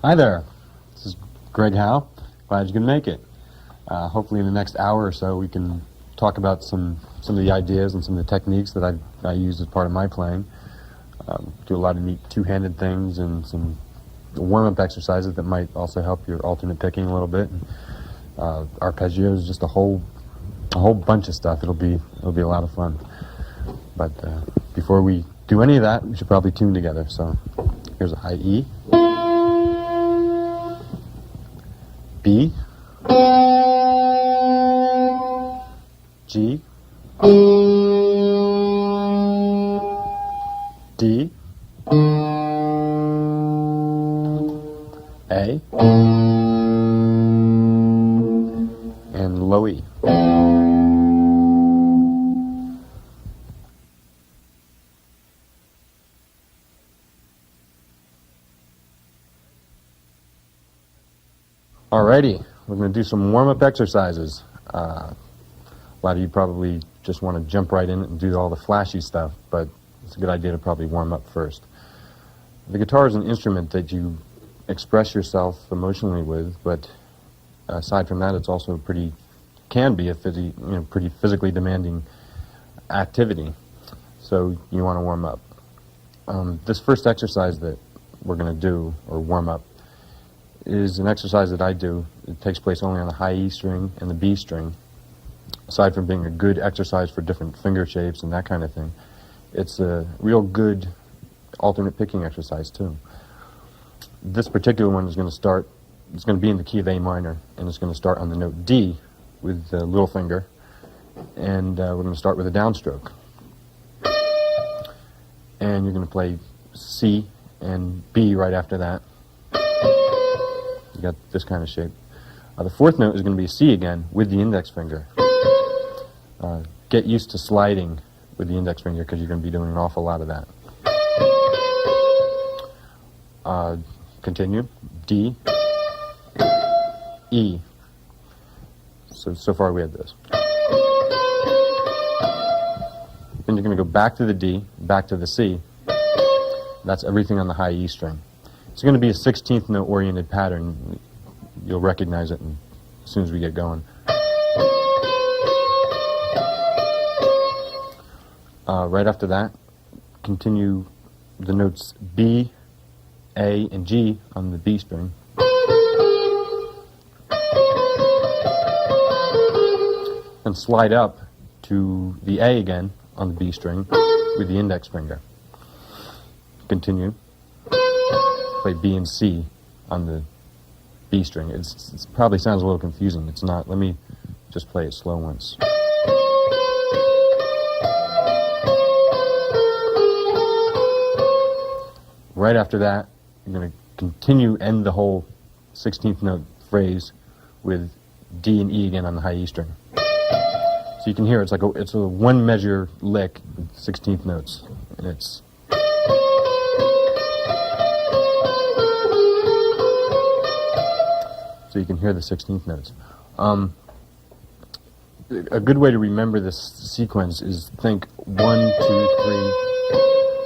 Hi there, this is Greg Howe. Glad you can make it. Hopefully in the next hour or so we can talk about some of the ideas and some of the techniques that I use as part of my playing. Do a lot of neat two-handed things and some warm-up exercises that might also help your alternate picking a little bit. Arpeggios, just a whole bunch of stuff. It'll be a lot of fun. But before we do any of that, we should probably tune together. So here's a high E, B, G, D, A, and low E. Alrighty, we're going to do some warm-up exercises. A lot of you probably just want to jump right in and do all the flashy stuff, but it's a good idea to probably warm up first. The guitar is an instrument that you express yourself emotionally with, but aside from that, it's also can be a pretty physically demanding activity. So you want to warm up. This first exercise that we're going to do, or warm up, is an exercise that I do. It takes place only on the high E string and the B string. Aside from being a good exercise for different finger shapes and that kind of thing, it's a real good alternate picking exercise too. This particular one is going to be in the key of A minor, and it's going to start on the note D with the little finger, and we're going to start with a downstroke. And you're going to play C and B right after that. You got this kind of shape. The fourth note is going to be a C again with the index finger. Get used to sliding with the index finger because you're going to be doing an awful lot of that. Continue. D, E. So far we have this. Then you're going to go back to the D, back to the C. That's everything on the high E string. It's going to be a 16th note oriented pattern. You'll recognize it as soon as we get going. Right after that, continue the notes B, A, and G on the B string. And slide up to the A again on the B string with the index finger. Continue. Play B and C on the B string. It probably sounds a little confusing. It's not. Let me just play it slow once. Right after that, you're going to end the whole 16th note phrase with D and E again on the high E string. So you can hear it's a one measure lick with 16th notes, and it's. So you can hear the 16th notes. A good way to remember this sequence is think 1, 2, 3,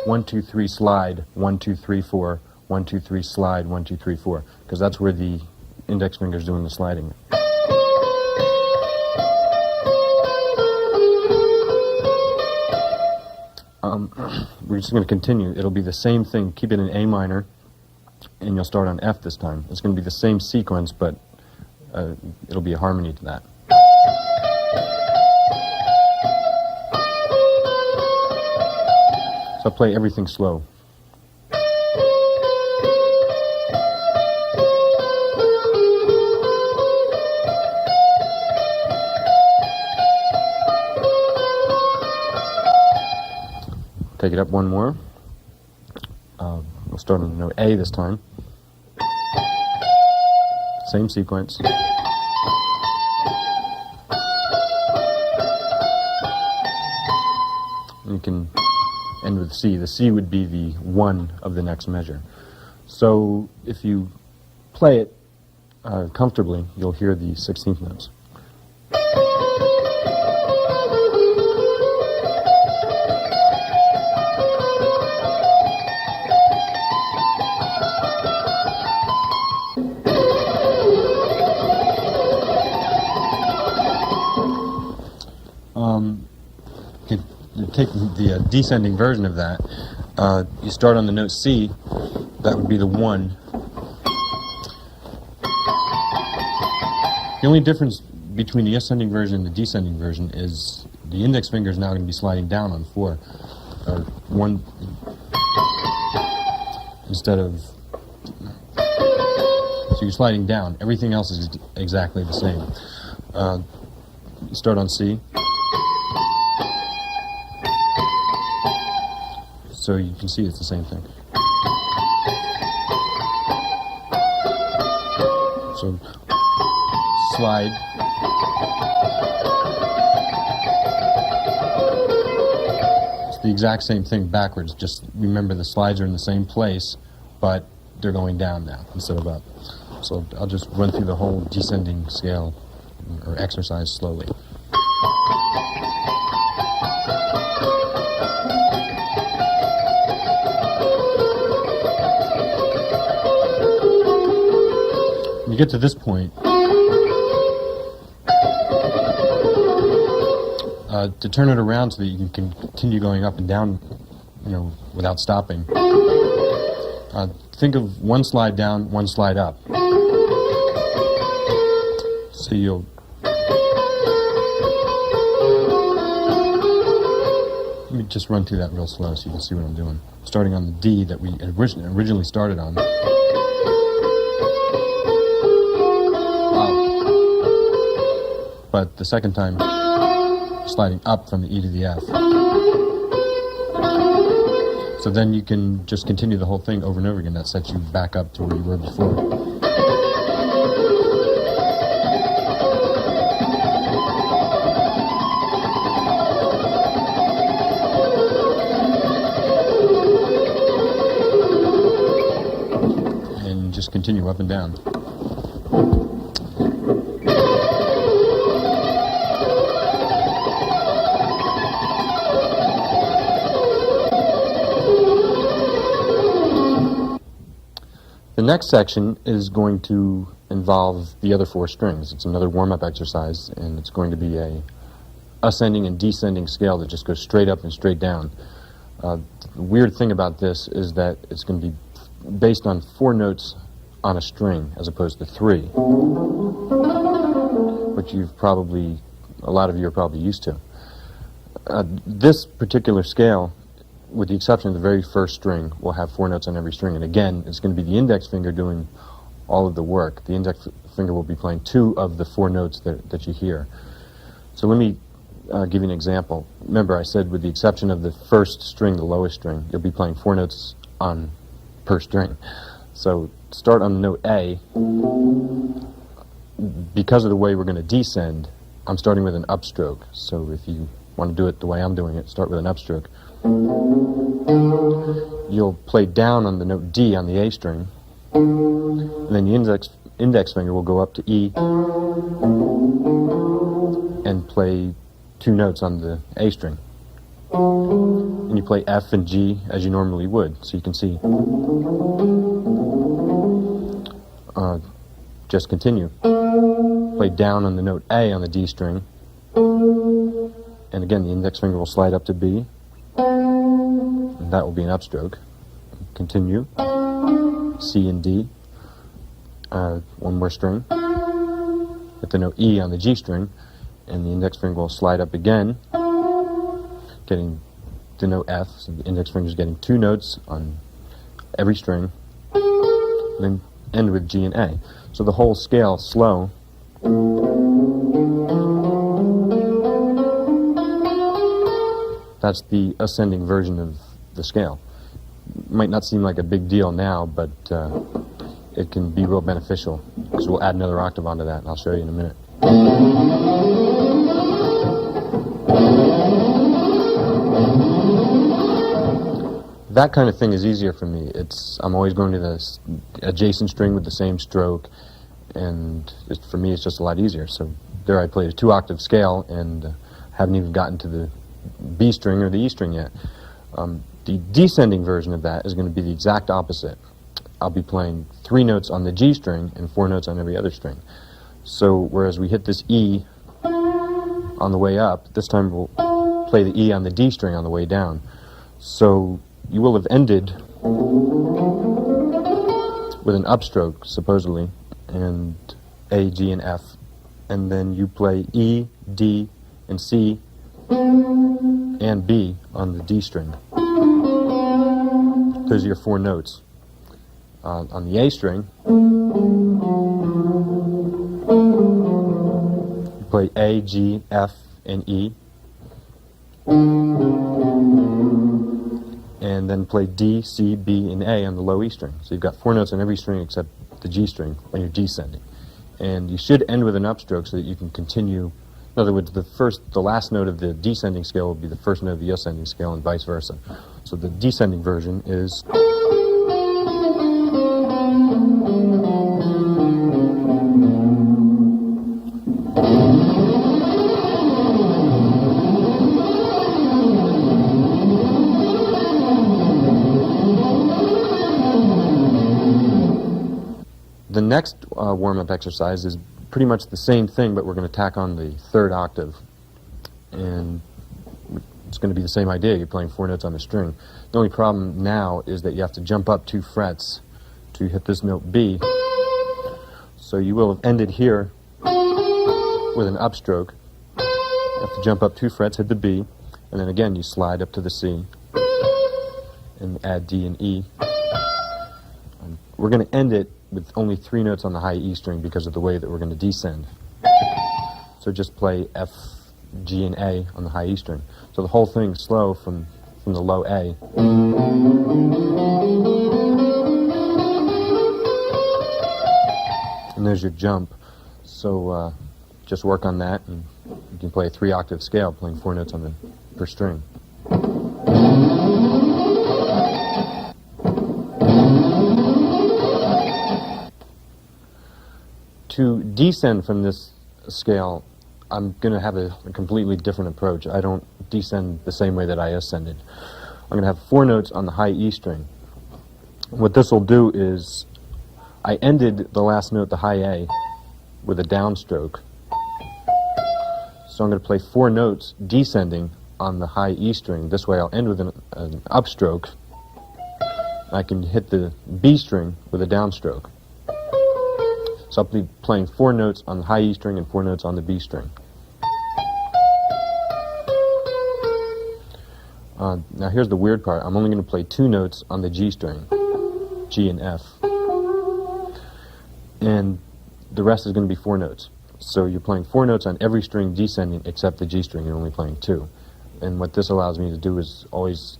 1, 2, 3, slide, 1, 2, 3, 4, 1, 2, 3, slide, 1, 2, 3, 4, because that's where the index finger is doing the sliding. We're just going to continue. It'll be the same thing. Keep it in A minor, and you'll start on F this time. It's going to be the same sequence, but it'll be a harmony to that. So I'll play everything slow. Take it up one more. We'll start on the note A this time. Same sequence. You can end with C. The C would be the 1 of the next measure. So if you play it comfortably, you'll hear the 16th notes. You take the descending version of that. You start on the note C. That would be the 1. The only difference between the ascending version and the descending version is the index finger is now going to be sliding down on 4. 1 instead of... So you're sliding down. Everything else is exactly the same. You start on C. So you can see it's the same thing. So slide. It's the exact same thing backwards. Just remember the slides are in the same place, but they're going down now instead of up. So I'll just run through the whole descending scale or exercise slowly. When you get to this point, to turn it around so that you can continue going up and down, without stopping, think of one slide down, one slide up. So you'll... Let me just run through that real slow so you can see what I'm doing. Starting on the D that we originally started on. But the second time, sliding up from the E to the F. So then you can just continue the whole thing over and over again. That sets you back up to where you were before. And just continue up and down. The next section is going to involve the other 4 strings. It's another warm-up exercise, and it's going to be a ascending and descending scale that just goes straight up and straight down. The weird thing about this is that it's going to be based on 4 notes on a string as opposed to 3, which a lot of you are probably used to. This particular scale, with the exception of the very first string, will have 4 notes on every string. And again, it's going to be the index finger doing all of the work. The index finger will be playing 2 of the 4 notes that you hear. So let me give you an example. Remember, I said with the exception of the first string, the lowest string, you'll be playing 4 notes per string. So start on the note A. Because of the way we're going to descend, I'm starting with an upstroke. So if you want to do it the way I'm doing it, start with an upstroke. You'll play down on the note D on the A string, and then the index finger will go up to E and play 2 notes on the A string. And you play F and G as you normally would, so you can see. Just continue. Play down on the note A on the D string, and again the index finger will slide up to B. And that will be an upstroke. Continue. C and D. 1 more string. Hit the note E on the G string, and the index finger will slide up again, getting the note F. So the index finger is getting 2 notes on every string. Then end with G and A. So the whole scale slow. That's the ascending version of the scale. Might not seem like a big deal now, but it can be real beneficial, because we'll add another octave onto that, and I'll show you in a minute. That kind of thing is easier for me. I'm always going to the adjacent string with the same stroke, and for me it's just a lot easier. So there I played a 2-octave scale and haven't even gotten to the B string or the E string yet. The descending version of that is going to be the exact opposite. I'll be playing 3 notes on the G string and 4 notes on every other string. So whereas we hit this E on the way up. This time we'll play the E on the D string on the way down. So you will have ended with an upstroke, supposedly, and A, G, and F. And then you play E, D, and C, and B on the D string. Those are your 4 notes. On the A string, you play A, G, F, and E. And then play D, C, B, and A on the low E string. So you've got 4 notes on every string except the G string when you're descending. And you should end with an upstroke so that you can continue. In other words, the last note of the descending scale will be the first note of the ascending scale and vice versa. So the descending version is... The next warm-up exercise is pretty much the same thing, but we're going to tack on the 3rd octave. And it's going to be the same idea. You're playing 4 notes on a string. The only problem now is that you have to jump up 2 frets to hit this note B. So you will have ended here with an upstroke. You have to jump up 2 frets, hit the B, and then again you slide up to the C and add D and E. And we're going to end it with only 3 notes on the high E string because of the way that we're going to descend. So just play F, G, and A on the high E string. So the whole thing's slow from the low A. And there's your jump. So just work on that, and you can play a 3-octave scale, playing 4 notes on the per string. To descend from this scale, I'm going to have a completely different approach. I don't descend the same way that I ascended. I'm going to have 4 notes on the high E string. What this will do is, I ended the last note, the high A, with a downstroke. So I'm going to play 4 notes descending on the high E string. This way I'll end with an upstroke. I can hit the B string with a downstroke. So I'll be playing 4 notes on the high E string and 4 notes on the B string. Now here's the weird part. I'm only going to play 2 notes on the G string, G and F. And the rest is going to be 4 notes. So you're playing 4 notes on every string descending except the G string. You're only playing 2. And what this allows me to do is always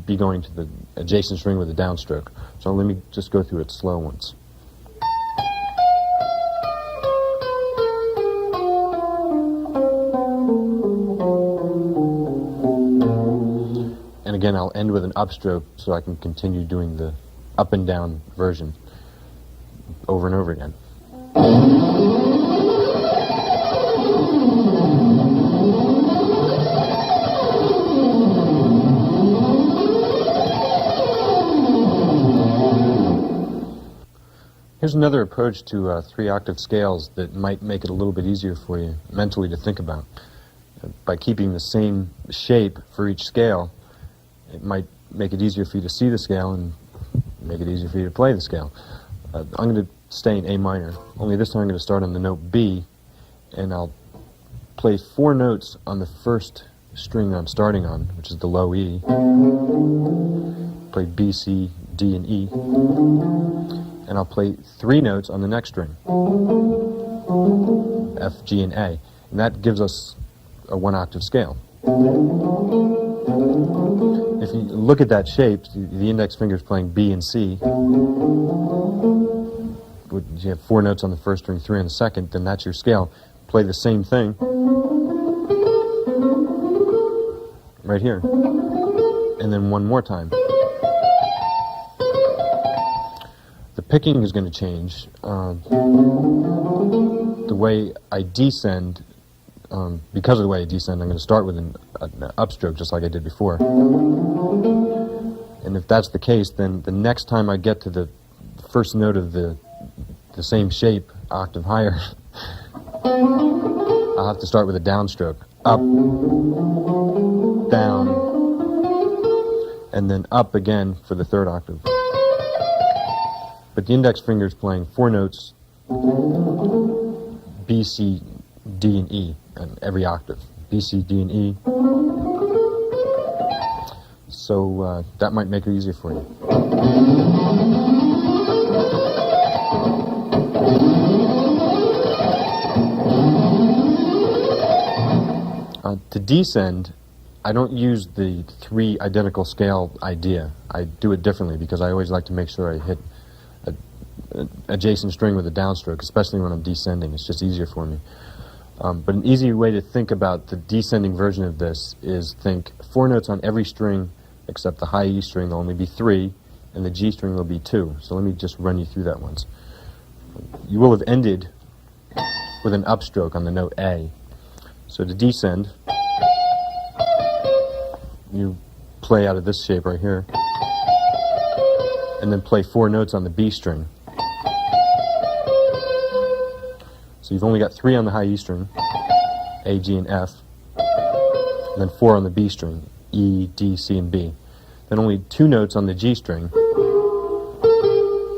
be going to the adjacent string with a downstroke. So let me just go through it slow once. And again, I'll end with an upstroke so I can continue doing the up and down version over and over again. Here's another approach to 3-octave scales that might make it a little bit easier for you mentally to think about. By keeping the same shape for each scale, it might make it easier for you to see the scale and make it easier for you to play the scale. I'm going to stay in A minor, only this time I'm going to start on the note B, and I'll play 4 notes on the first string that I'm starting on, which is the low E. Play B, C, D, and E. And I'll play 3 notes on the next string, F, G, and A. And that gives us a 1-octave scale. If you look at that shape, the index finger is playing B and C. You have 4 notes on the first string, 3 on the second, then that's your scale. Play the same thing right here. And then one more time. The picking is going to change. The way I descend, because of the way I descend, I'm going to start with an upstroke just like I did before. And if that's the case, then the next time I get to the first note of the same shape, octave higher, I'll have to start with a downstroke. up, down, and then up again for the third octave. But the index finger is playing 4 notes, B, C, D, and E, on every octave. B, C, D, and E. So that might make it easier for you. To descend, I don't use the 3 identical scale idea. I do it differently because I always like to make sure I hit an adjacent string with a downstroke, especially when I'm descending. It's just easier for me. But an easy way to think about the descending version of this is think 4 notes on every string except the high E string. There'll only be 3, and the G string will be 2. So let me just run you through that once. You will have ended with an upstroke on the note A. So to descend, you play out of this shape right here, and then play 4 notes on the B string. So you've only got 3 on the high E string, A, G, and F, and then 4 on the B string, E, D, C, and B. Then only 2 notes on the G string,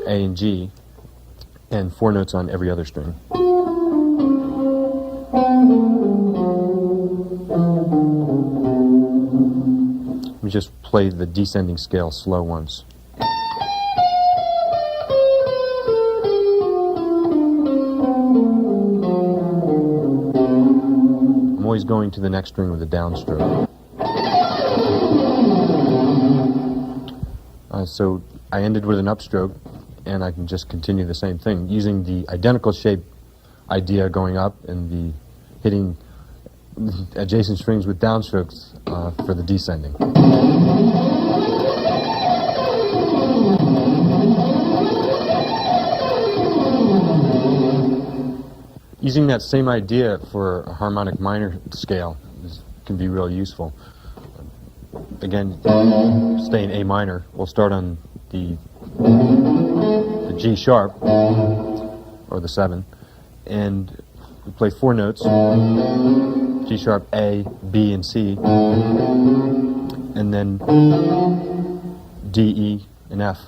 A and G, and 4 notes on every other string. Let me just play the descending scale slow once. I'm always going to the next string with a downstroke. So I ended with an upstroke, and I can just continue the same thing using the identical shape idea going up and the hitting adjacent strings with downstrokes for the descending. Using that same idea for a harmonic minor scale can be real useful. Again, stay in A minor. We'll start on the G sharp, or the 7, and we play 4 notes, G sharp, A, B, and C, and then D, E, and F,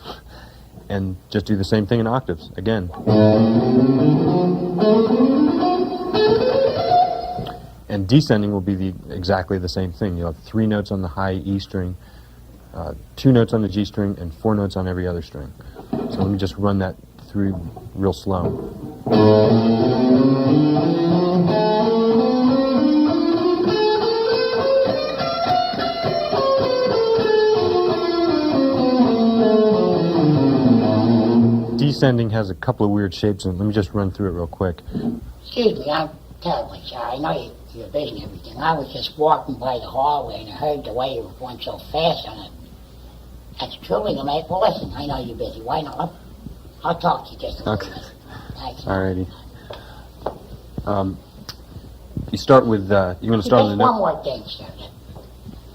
and just do the same thing in octaves, again. And descending will be exactly the same thing. You'll have 3 notes on the high E string, 2 notes on the G string, and 4 notes on every other string. So let me just run that through real slow. Descending has a couple of weird shapes, and let me just run through it real quick. Excuse me, I'm terribly sorry. I know you're busy and everything. I was just walking by the hallway and I heard the way you were going so fast on it. That's truly the mate. Well, listen, I know you're busy. Why not? I'll talk to you just a little bit. Thanks. Alrighty. You start with, you're going to start on the one more thing, sir.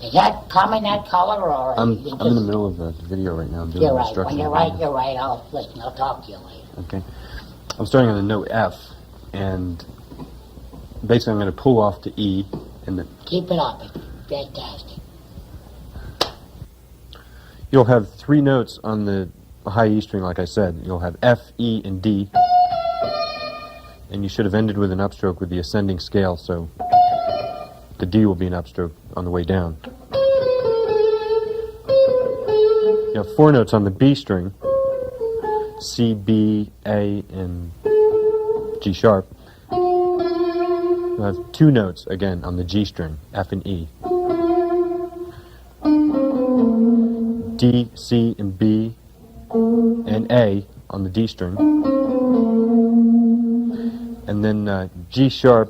Does that come in that color, or... I'm in the middle of a video right now. I'm doing you're right. instruction. When you're right, you're right. I'll listen. I'll talk to you later. Okay. I'm starting on the note F, and basically I'm going to pull off to E, and then... Keep it up. It's fantastic. You'll have 3 notes on the high E string, like I said. You'll have F, E, and D, and you should have ended with an upstroke with the ascending scale, so the D will be an upstroke on the way down. You have 4 notes on the B string, C, B, A, and G sharp. You'll have 2 notes, again, on the G string, F and E. D, C, and B, and A on the D string. And then G sharp,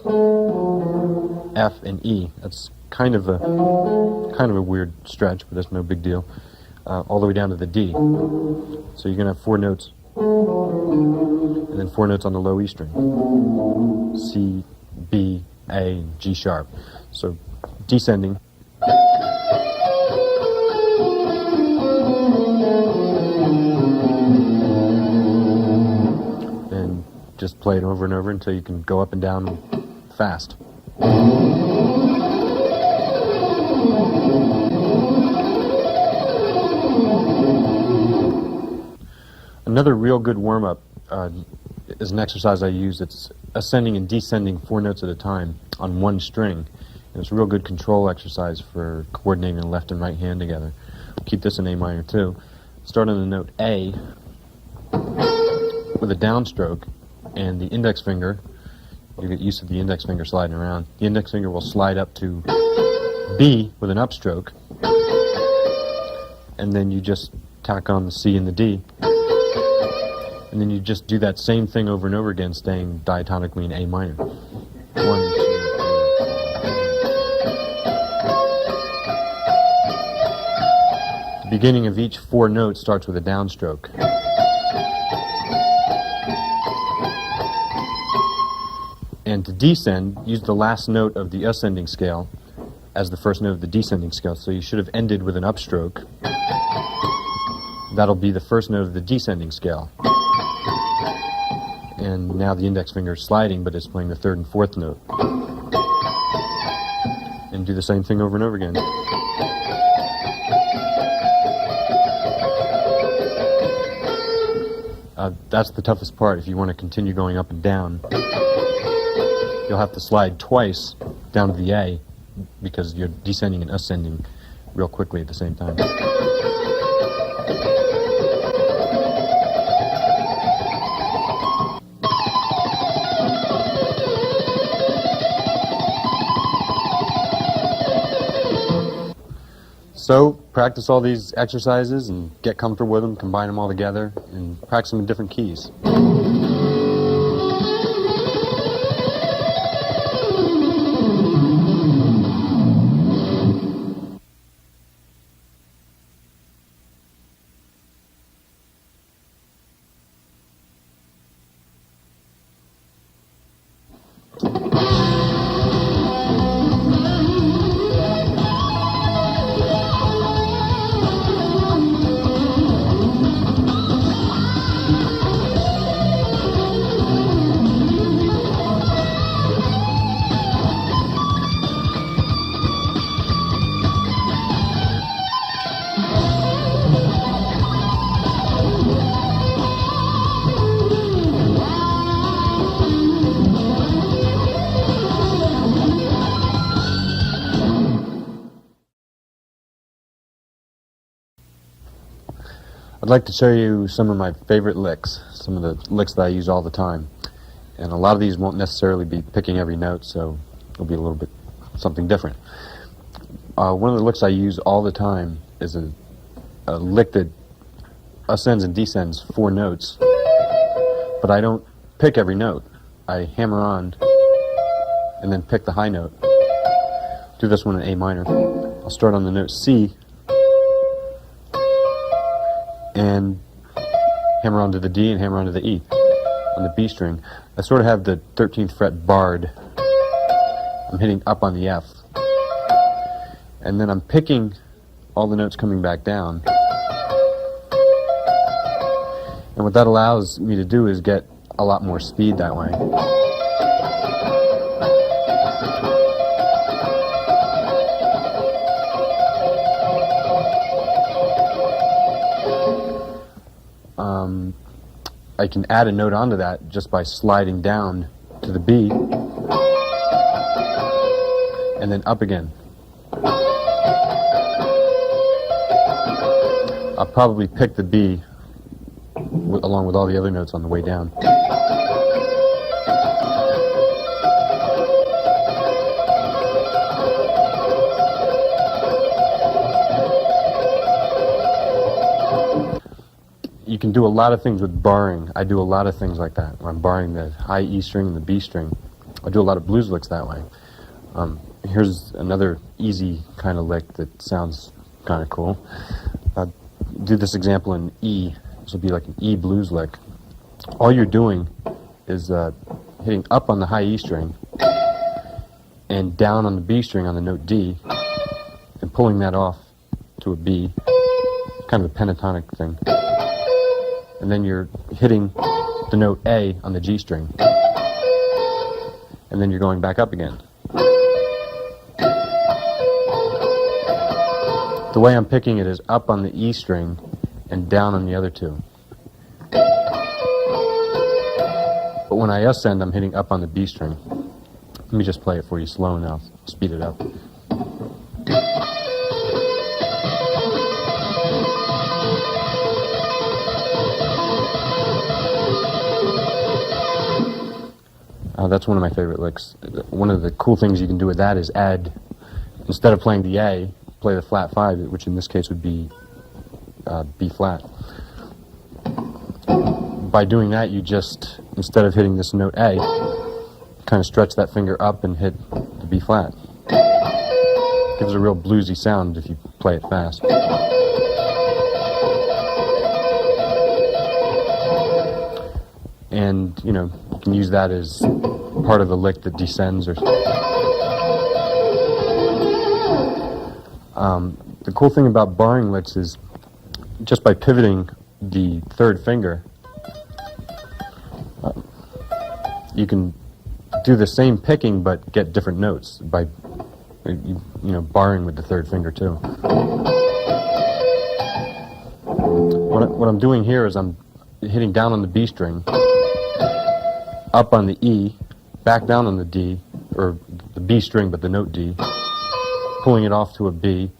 F, and E. That's kind of a weird stretch, but that's no big deal. All the way down to the D. So you're going to have 4 notes, and then 4 notes on the low E string. C, B, A, and G sharp. So descending. And just play it over and over until you can go up and down fast. Another real good warm-up is an exercise I use. It's ascending and descending 4 notes at a time on one string. And it's a real good control exercise for coordinating the left and right hand together. Keep this in A minor too. Start on the note A with a downstroke, and the index finger, you get used to the index finger sliding around, the index finger will slide up to B with an upstroke, and then you just tack on the C and the D, and then you just do that same thing over and over again, staying diatonically in A minor. 1, 2, 3. The beginning of each 4 notes starts with a downstroke. And to descend, use the last note of the ascending scale as the first note of the descending scale. So you should have ended with an upstroke. That'll be the first note of the descending scale. And now the index finger is sliding, but it's playing the 3rd and 4th note. And do the same thing over and over again. That's the toughest part. If you want to continue going up and down, you'll have to slide twice down to the A because you're descending and ascending real quickly at the same time. So practice all these exercises and get comfortable with them, combine them all together, and practice them in different keys. I'd like to show you some of my favorite licks, some of the licks that I use all the time. And a lot of these won't necessarily be picking every note, so it'll be a little bit something different. One of the licks I use all the time is a lick that ascends and descends 4 notes, but I don't pick every note. I hammer on and then pick the high note. Do this one in A minor. I'll start on the note C and hammer onto the D and hammer onto the E on the B string. I sort of have the 13th fret barred. I'm hitting up on the F. And then I'm picking all the notes coming back down. And what that allows me to do is get a lot more speed that way. I can add a note onto that just by sliding down to the B and then up again. I'll probably pick the B along with all the other notes on the way down. You can do a lot of things with barring. I do a lot of things like that. I'm barring the high E string and the B string. I do a lot of blues licks that way. Here's another easy kind of lick that sounds kind of cool. I'll do this example in E. This will be like an E blues lick. All you're doing is hitting up on the high E string and down on the B string on the note D and pulling that off to a B, kind of a pentatonic thing. And then you're hitting the note A on the G string. And then you're going back up again. The way I'm picking it is up on the E string and down on the other two. when I ascend, I'm hitting up on the B string. Let me just play it for you slow and I'll speed it up. That's one of my favorite licks. One of the cool things you can do with that is add, instead of playing the A, play the flat 5, which in this case would be B flat. By doing that, you just, instead of hitting this note A, kind of stretch that finger up and hit the B flat. Gives a real bluesy sound if you play it fast. And, you know, you can use that as part of the lick that descends. Or the cool thing about barring licks is just by pivoting the third finger, you can do the same picking but get different notes by you know, barring with the third finger too. What I'm doing here is I'm hitting down on the B string, up on the E, back down on the D, or the B string but the note D, pulling it off to a B,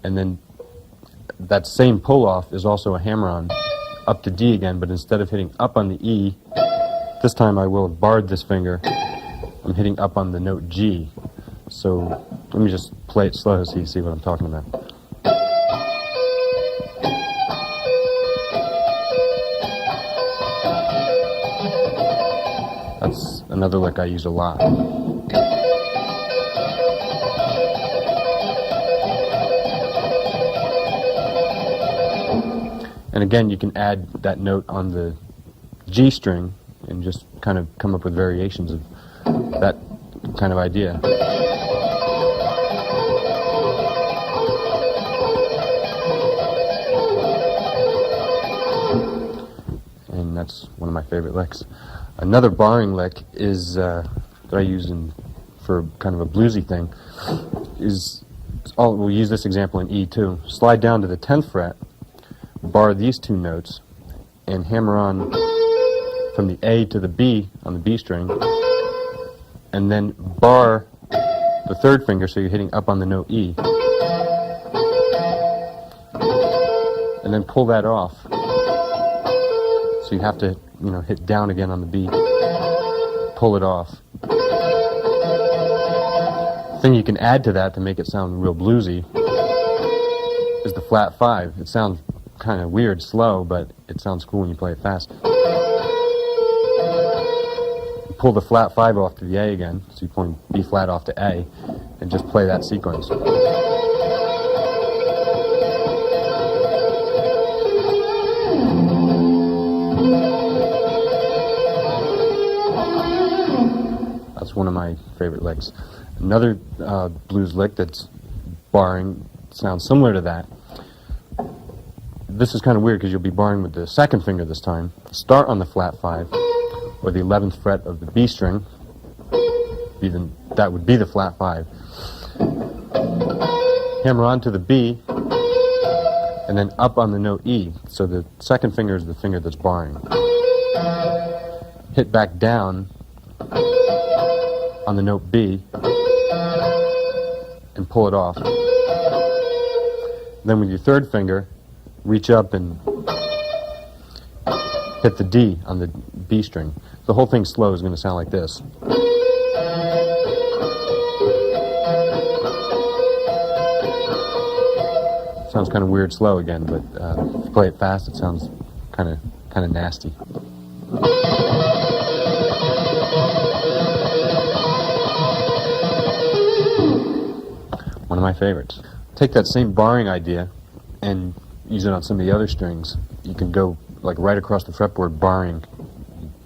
and then that same pull off is also a hammer-on up to D again, but instead of hitting up on the E, this time I will have barred this finger. I'm hitting up on the note G. So let me just play it slow so you see what I'm talking about. That's another lick I use a lot. And again, you can add that note on the G string and just kind of come up with variations of that kind of idea. And that's one of my favorite licks. Another barring lick is that I use for kind of a bluesy thing is, we'll use this example in E too. Slide down to the 10th fret, bar these two notes, and hammer on from the A to the B on the B string, and then bar the third finger so you're hitting up on the note E, and then pull that off. So you have to, you know, hit down again on the B, pull it off. The thing you can add to that to make it sound real bluesy is the flat 5. It sounds kind of weird, slow, but it sounds cool when you play it fast. Pull the flat 5 off to the A again, so you're pulling B flat off to A, and just play that sequence. That's one of my favorite licks. Another blues lick that's barring sounds similar to that. This is kind of weird because you'll be barring with the second finger this time. Start on the flat 5, or the 11th fret of the B string. That would be the flat 5. Hammer on to the B, and then up on the note E. So the second finger is the finger that's barring. Hit back down on the note B, and pull it off. Then with your third finger, reach up and hit the D on the B string. The whole thing slow is going to sound like this. Sounds kind of weird slow again, but if you play it fast, it sounds kind of nasty. One of my favorites. Take that same barring idea and use it on some of the other strings. You can go like right across the fretboard barring.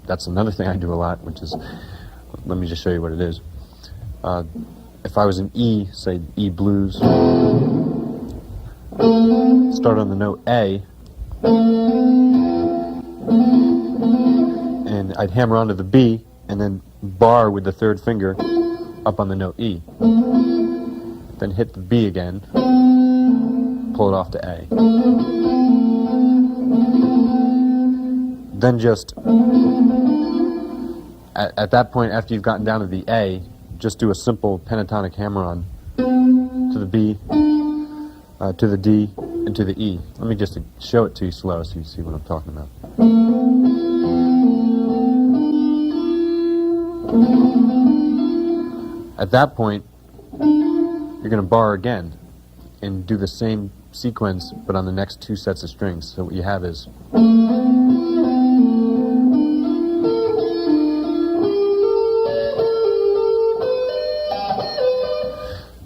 That's another thing I do a lot, which is, let me just show you what it is. If I was in E, say E blues, start on the note A, and I'd hammer onto the B, and then bar with the third finger up on the note E. Then hit the B again, pull it off to A. Then just At that point, after you've gotten down to the A, just do a simple pentatonic hammer-on to the B, to the D, and to the E. Let me just show it to you slow so you see what I'm talking about. At that point, you're going to bar again and do the same sequence, but on the next two sets of strings. So what you have is...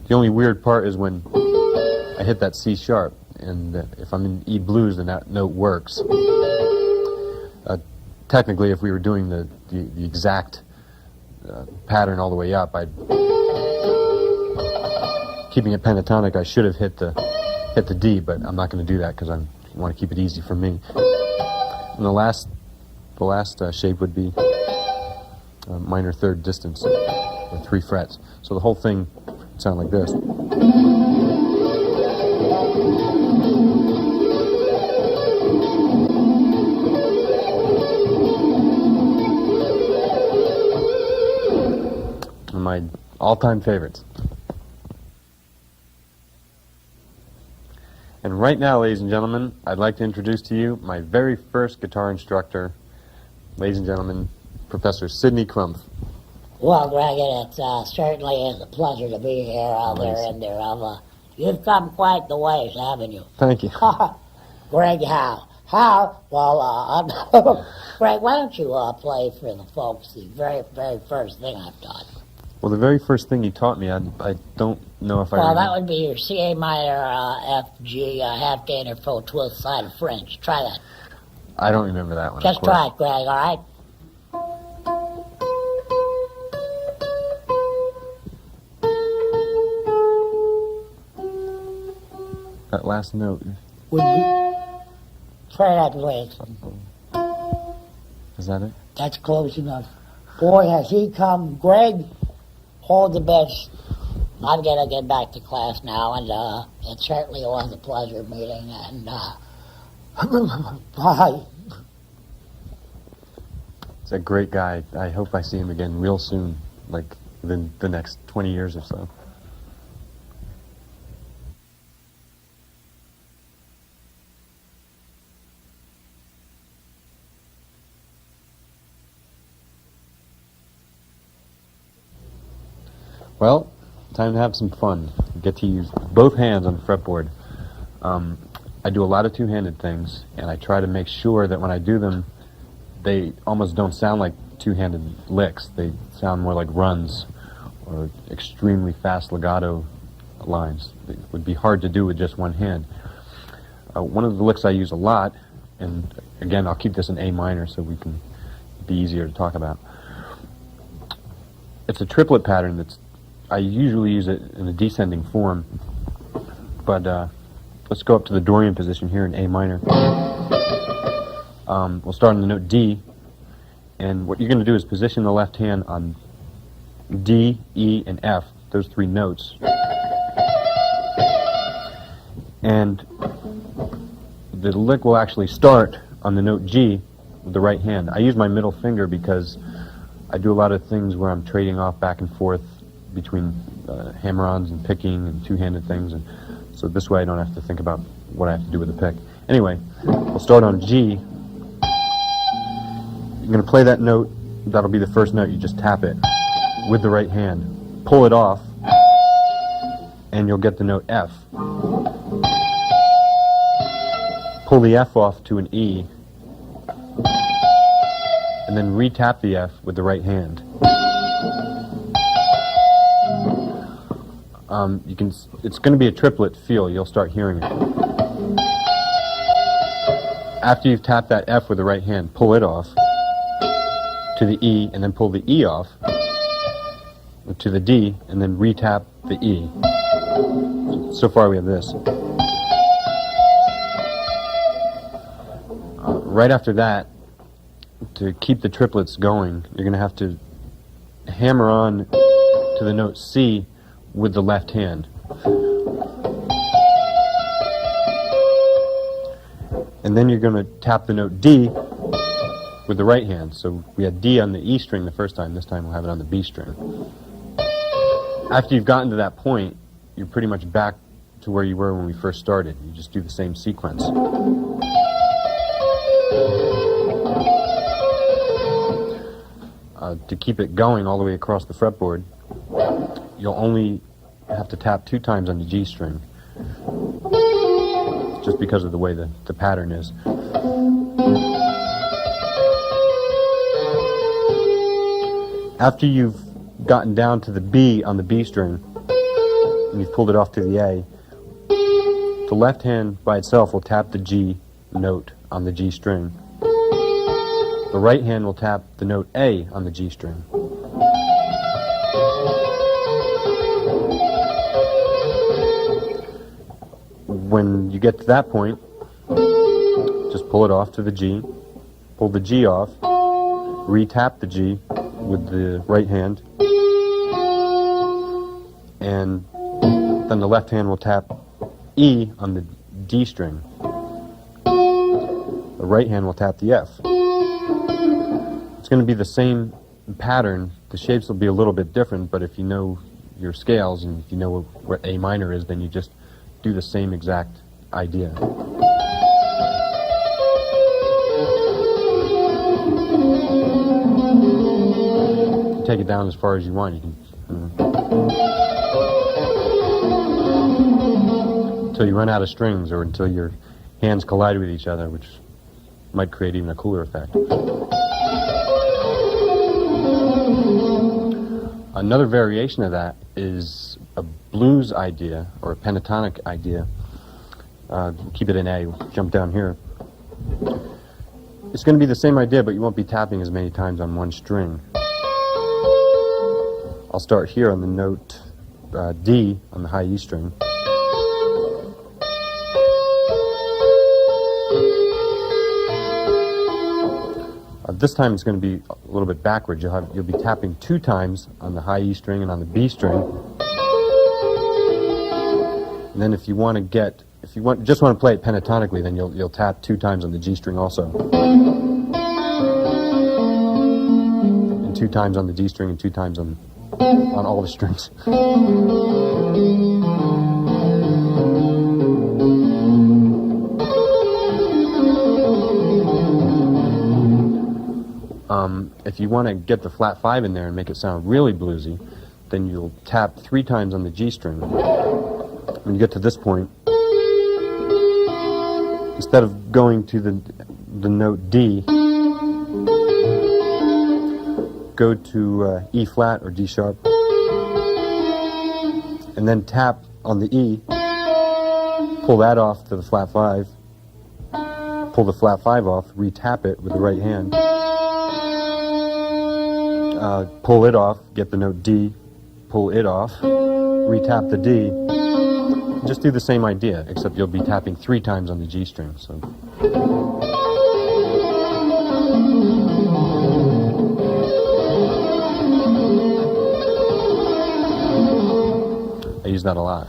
The only weird part is when I hit that C sharp, and if I'm in E blues, then that note works. Technically, if we were doing the exact pattern all the way up, keeping it pentatonic, I should have hit the D, but I'm not going to do that because I want to keep it easy for me. And the last shape would be minor third distance, with 3 frets. So the whole thing would sound like this. My all-time favorites. And right now, ladies and gentlemen, I'd like to introduce to you my very first guitar instructor, ladies and gentlemen, Professor Sidney Crumpf. Well, Greg, it certainly is a pleasure to be here out there in there. You've come quite the ways, haven't you? Thank you. Greg Howe. Howe? Well, Greg, why don't you play for the folks the very, very first thing I've taught? Well, the very first thing you taught me, I don't know if I remember. Well, that would be your C minor, F, G, half gainer, full twelfth side of French. Try that. I don't remember that one. Just try it, Greg, all right? That last note. Would be... Try that, please. Is that it? That's close enough. Boy, has he come. Greg, hold the best. I'm going to get back to class now, and it certainly was a pleasure meeting, and bye. He's a great guy. I hope I see him again real soon, like within the next 20 years or so. Well, time to have some fun. Get to use both hands on the fretboard. I do a lot of two-handed things, and I try to make sure that when I do them, they almost don't sound like two-handed licks. They sound more like runs or extremely fast legato lines. It would be hard to do with just one hand. One of the licks I use a lot, and again, I'll keep this in A minor so we can be easier to talk about. It's a triplet pattern that's I usually use it in a descending form, but let's go up to the Dorian position here in A minor. We'll start on the note D, and what you're going to do is position the left hand on D, E, and F, those 3 notes. And the lick will actually start on the note G with the right hand. I use my middle finger because I do a lot of things where I'm trading off back and forth between hammer-ons and picking and two-handed things, and so this way I don't have to think about what I have to do with the pick. Anyway, we'll start on G. You're going to play that note. That'll be the first note. You just tap it with the right hand. Pull it off, and you'll get the note F. Pull the F off to an E, and then re-tap the F with the right hand. It's going to be a triplet feel. You'll start hearing it. After you've tapped that F with the right hand, pull it off to the E, and then pull the E off to the D, and then re-tap the E. So far we have this. Right after that, to keep the triplets going, you're going to have to hammer on to the note C with the left hand. And then you're going to tap the note D with the right hand. So we had D on the E string the first time. This time we'll have it on the B string. After you've gotten to that point, you're pretty much back to where you were when we first started. You just do the same sequence. To keep it going all the way across the fretboard, you'll only have to tap 2 times on the G string, just because of the way the pattern is. After you've gotten down to the B on the B string, and you've pulled it off to the A, the left hand by itself will tap the G note on the G string. The right hand will tap the note A on the G string. When you get to that point, just pull it off to the G, pull the G off, re-tap the G with the right hand, and then the left hand will tap E on the D string. The right hand will tap the F. It's going to be the same pattern. The shapes will be a little bit different, but if you know your scales and if you know what A minor is, then you just do the same exact idea. Take it down as far as you want. You can, until you run out of strings, or until your hands collide with each other, which might create even a cooler effect. Another variation of that is a blues idea, or a pentatonic idea. Keep it in A, jump down here. It's going to be the same idea, but you won't be tapping as many times on one string. I'll start here on the note D on the high E string. This time it's going to be a little bit backwards. You'll be tapping 2 times on the high E string and on the B string. And then if you just want to play it pentatonically, then you'll tap 2 times on the G string also. And 2 times on the D string and 2 times on all the strings. If you want to get the flat 5 in there and make it sound really bluesy, then you'll tap 3 times on the G string. When you get to this point, instead of going to the note D, go to E flat or D sharp, and then tap on the E, pull that off to the flat 5, pull the flat 5 off, re-tap it with the right hand, pull it off, get the note D, pull it off, re-tap the D. Just do the same idea, except you'll be tapping 3 times on the G string. So. I use that a lot.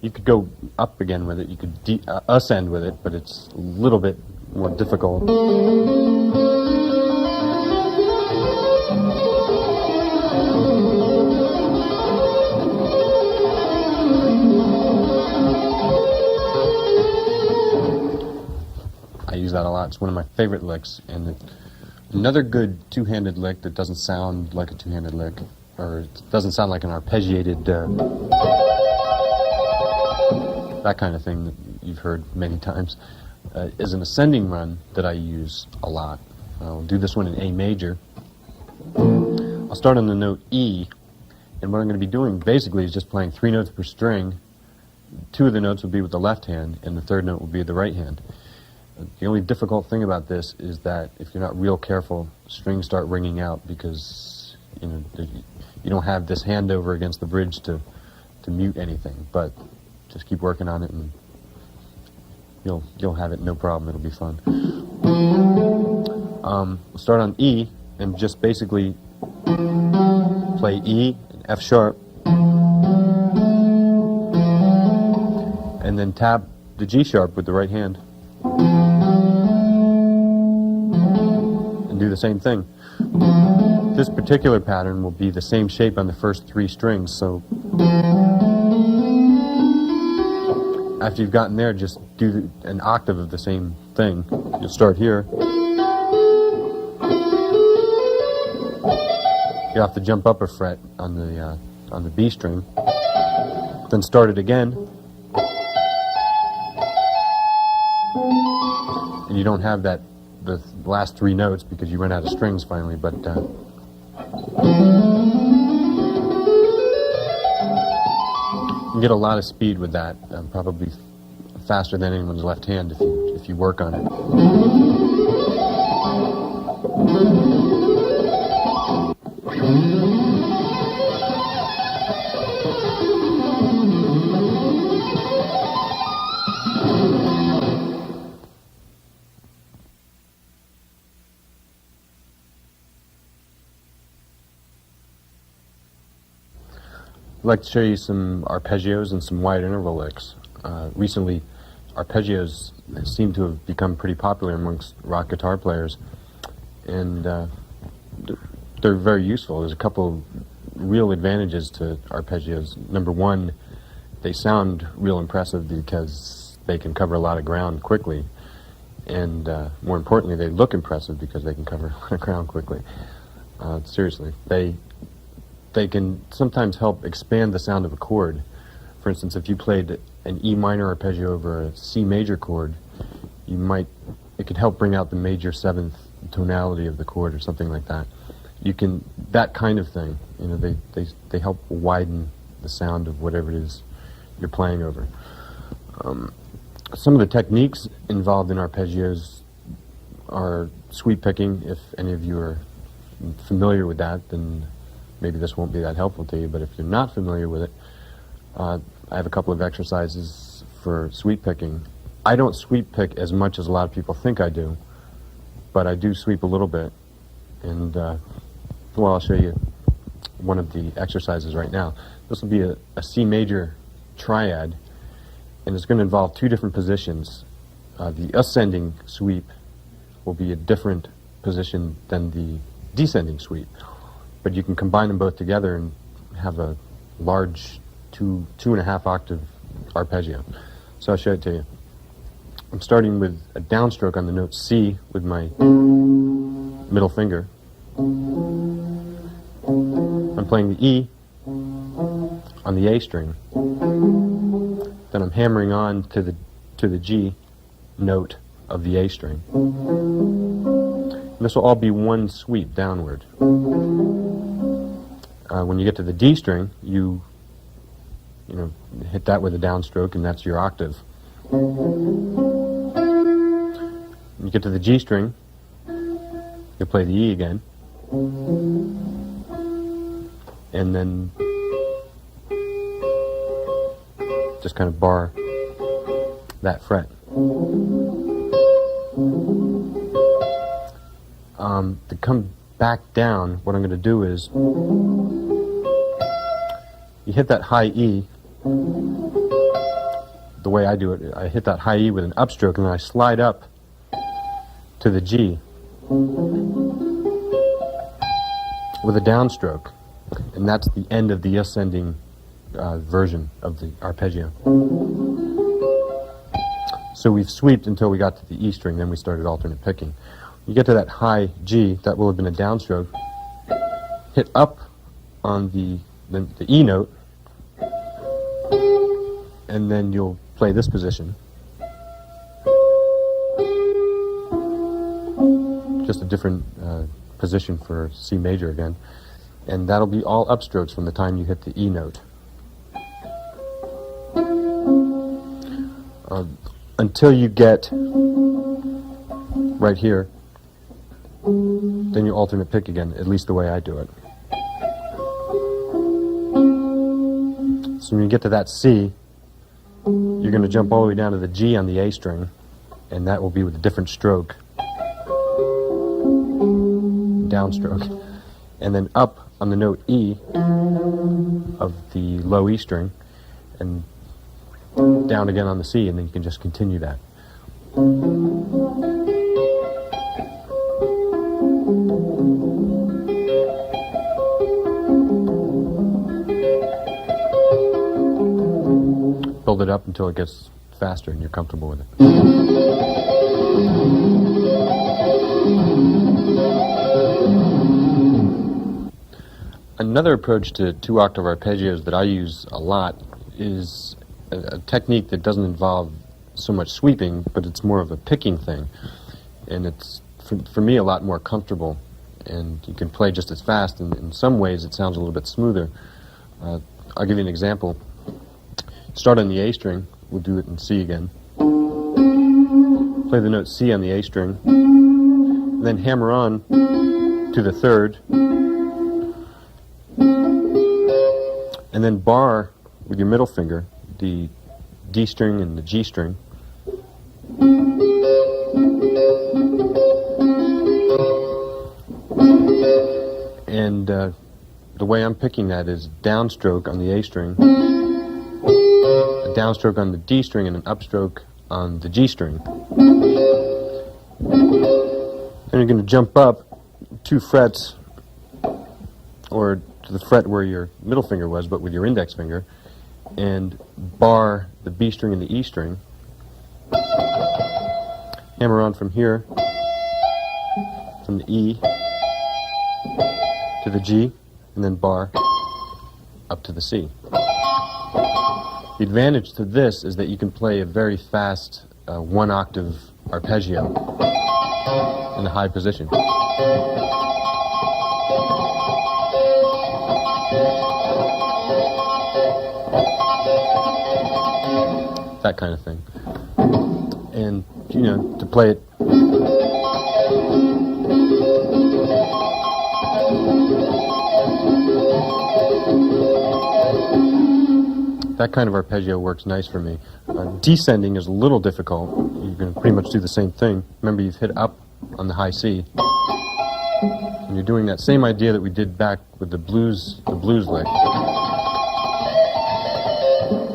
You could go up again with it, you could ascend with it, but it's a little bit more difficult. I use that a lot. It's one of my favorite licks, and another good 2-handed lick that doesn't sound like a 2-handed lick, or it doesn't sound like an arpeggiated that kind of thing that you've heard many times, is an ascending run that I use a lot. I'll do this one in A major. I'll start on the note E, and what I'm going to be doing basically is just playing 3 notes per string. 2 of the notes will be with the left hand, and the 3rd note will be with the right hand. The only difficult thing about this is that if you're not real careful, strings start ringing out because you don't have this hand over against the bridge to mute anything. But just keep working on it, and you'll have it no problem. It'll be fun. We'll start on E and just basically play E and F sharp, and then tap the G sharp with the right hand. And and do the same thing. This particular pattern will be the same shape on the first 3 strings, so after you've gotten there, just do an octave of the same thing. You'll start here. You have to jump up a fret on the B string, then start it again, and you don't have the last 3 notes because you run out of strings finally, but you get a lot of speed with that, probably faster than anyone's left hand if you work on it. I'd like to show you some arpeggios and some wide interval licks. Recently, arpeggios seem to have become pretty popular amongst rock guitar players, and they're very useful. There's a couple real advantages to arpeggios. Number one, they sound real impressive because they can cover a lot of ground quickly, and more importantly, they look impressive because they can cover a lot of ground quickly. Seriously, they can sometimes help expand the sound of a chord. For instance, if you played an E minor arpeggio over a C major chord, it could help bring out the major 7th tonality of the chord or something like that. That kind of thing, they help widen the sound of whatever it is you're playing over. Some of the techniques involved in arpeggios are sweep picking. If any of you are familiar with that, then maybe this won't be that helpful to you, but if you're not familiar with it, I have a couple of exercises for sweep picking. I don't sweep pick as much as a lot of people think I do, but I do sweep a little bit, and I'll show you one of the exercises right now. This will be a C major triad, and it's going to involve 2 different positions. The ascending sweep will be a different position than the descending sweep, but you can combine them both together and have a large 2.5 octave arpeggio. So I'll show it to you. I'm starting with a downstroke on the note C with my middle finger. I'm playing the E on the A string. Then I'm hammering on to the G note of the A string. And this will all be one sweep downward. When you get to the D string, you hit that with a downstroke, and that's your octave. When you get to the G string, you play the E again, and then just kind of bar that fret. To come back down, what I'm going to do is you hit that high E. The way I do it, I hit that high E with an upstroke, and then I slide up to the G with a downstroke, and that's the end of the ascending version of the arpeggio. So we've sweeped until we got to the E string, then we started alternate picking. You get to that high G, that will have been a downstroke. Hit up on the E note, and then you'll play this position. Just a different position for C major again. And that'll be all upstrokes from the time you hit the E note. Until you get right here, then you alternate pick again, at least the way I do it. So when you get to that C, you're going to jump all the way down to the G on the A string, and that will be with a different stroke, downstroke, and then up on the note E of the low E string, and down again on the C, and then you can just continue that. build it up until it gets faster and you're comfortable with it. Another approach to two-octave arpeggios that I use a lot is a technique that doesn't involve so much sweeping, but it's more of a picking thing. And it's, for me, a lot more comfortable. And you can play just as fast, and in some ways it sounds a little bit smoother. I'll give you an example. Start on the A string. We'll do it in C again. Play the note C on the A string. Then hammer on to the third. And then bar with your middle finger the D string and the G string. And the way I'm picking that is downstroke on the A string, a downstroke on the D string, and an upstroke on the G string. Then you're going to jump up 2 frets, or to the fret where your middle finger was, but with your index finger, and bar the B string and the E string. Hammer on from here, from the E to the G, and then bar up to the C. The advantage to this is that you can play a very fast 1-octave arpeggio in a high position. That kind of thing. And, you know, to play it that kind of arpeggio works nice for me. Descending is a little difficult. You can pretty much do the same thing. Remember, you've hit up on the high C, and you're doing that same idea that we did back with the blues lick,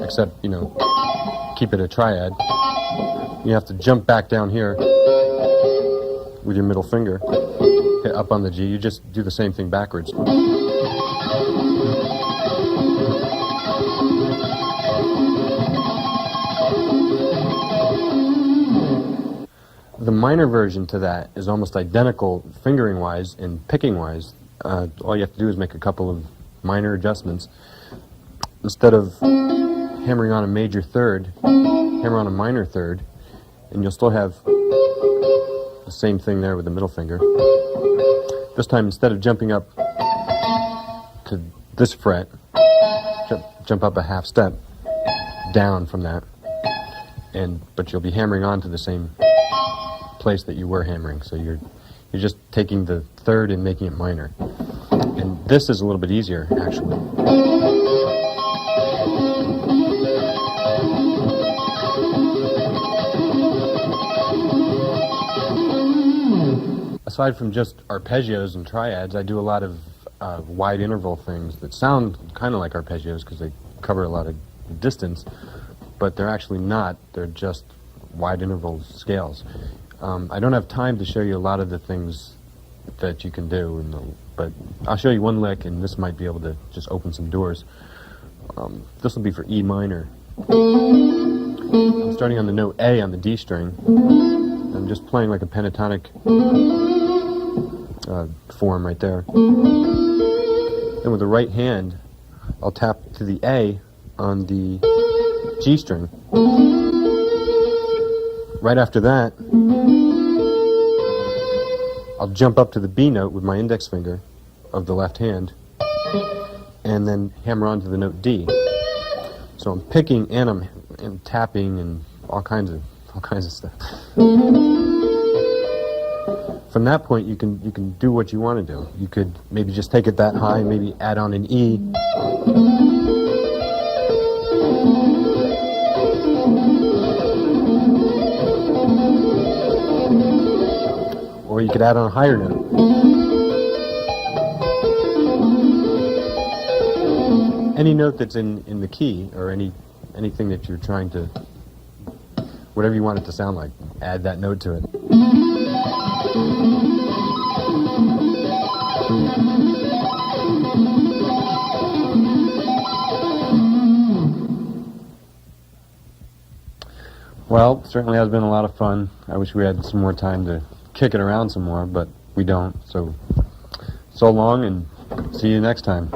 except, you know, keep it a triad. You have to jump back down here with your middle finger, hit up on the G. You just do the same thing backwards. The minor version to that is almost identical fingering-wise and picking-wise. All you have to do is make a couple of minor adjustments. Instead of hammering on a major third, hammer on a minor third, and you'll still have the same thing there with the middle finger. This time, instead of jumping up to this fret, jump up a half step down from that, but you'll be hammering on to the same place that you were hammering, so you're just taking the third and making it minor. And this is a little bit easier, actually. Aside from just arpeggios and triads, I do a lot of wide interval things that sound kind of like arpeggios because they cover a lot of distance, but they're actually not. They're just wide interval scales. I don't have time to show you a lot of the things that you can do, but I'll show you one lick, and this might be able to just open some doors. This will be for E minor. I'm starting on the note A on the D string. I'm just playing like a pentatonic form right there. Then with the right hand, I'll tap to the A on the G string. Right after that, I'll jump up to the B note with my index finger of the left hand, and then hammer on to the note D. So I'm picking and I'm tapping and all kinds of stuff. From that point, you can do what you want to do. You could maybe just take it that high, maybe add on an E. Or you could add on a higher note. Any note that's in the key, or anything that you're trying to, whatever you want it to sound like, add that note to it. Well, certainly has been a lot of fun. I wish we had some more time to kick it around some more, but we don't. So long, and see you next time.